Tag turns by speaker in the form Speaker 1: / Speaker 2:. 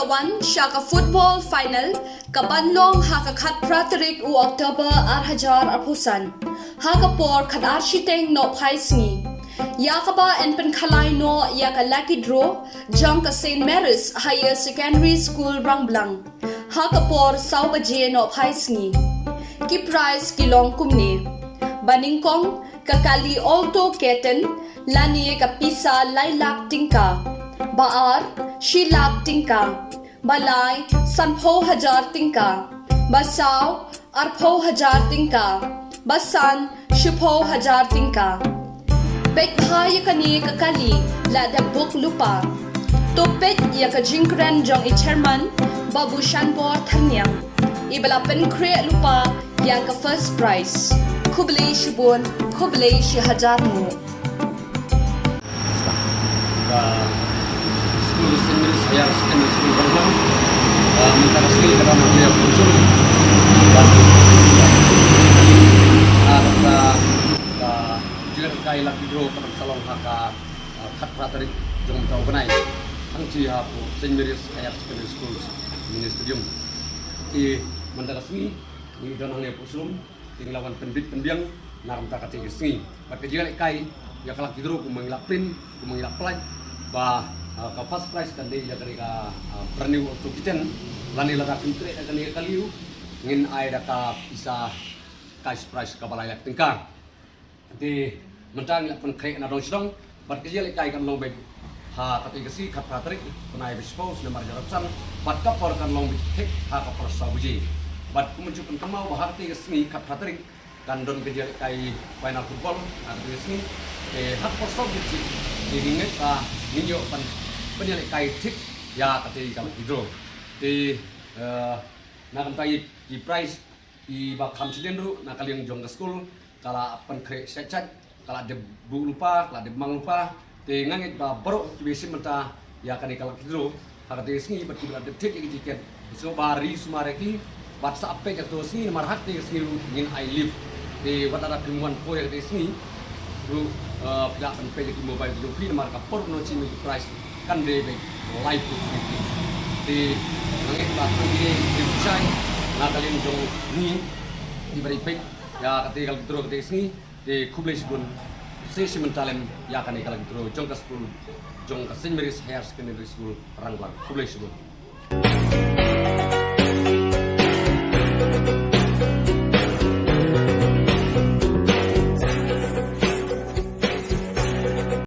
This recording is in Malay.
Speaker 1: Iawan siya ka football final kabanlong hakakat pratarik u October 2020 hakapor kad architeng no paisngi yakaba en penkhalai no yaka lucky draw JONG ka St. Mary's Higher Secondary School Rangblang hakapor saubaje no paisngi ki prize kilong kumni baningkong kakali Alto-10 lani ka pisa laylak tingka baar shilak tingka balai sanpho hajar tingka basaw arpho hajar tingka basan shupho hajar tingka pek phaya kani kakali la da book lupa to pek ya ka jingkran jong i chairman babu shanbor thanyang ibala pen kre lupa ya ka first prize kublai shibun kublai shi hajar mu
Speaker 2: School SNGEWBHA saya SNGEWBHA School Rangblang MYNTA resmi karena dia muncul dan ada juga kai lagi draw pada salon haka kat prateri jong tau benai angci hapu SNGEWBHA saya SNGEWBHA School Ministerium di MYNTA resmi ni donangnya puslum tinglawan penbit penbiang naram takati SNGI pakai juga kai ya kalak draw kumangilak pin kumangilak play bah ka first prize kan dia dari ka berniu untuk kitchen lani lada pintre kan dia kaliu ngin ai da ka isa cash prize ka balai lak tingkang di mentang lak pen krek na dong sidong bat ke jele kai kan long be ha tapi gesi khat patrik punai dispose na mar jarapsan bat ka por kan long be tek ha ka por sabuji bat kumunju pen kamau bahati gesni khat patrik kan don ke jele kai final football ada gesni hak por sabuji diringet ka ninyo pan penyelek kai tik ya kati kalau hidro di nak entai di price di bakam cilindru nak kalian jong ke school kalau pen krek secet kalau ada bu lupa kalau ada mang lupa di ngangit ba baru biasa menta ya kani kalau hidro kati sini berkiblat ada tik yang jiket so bari sumareki WhatsApp page atau sini nomor hati sini ingin I live di watara primuan ko yang di sini ru pihak penpelih di mobile di nomor kapor no cimi price kan dia live di langit batu di Bucai nak kalian jong ni di beripik ya ketika kalau terus di sini di Kublai pun sesi mentalem ya kan kalau terus jong ke school jong ke St. Mary's Higher Secondary School Rangblang Kublai pun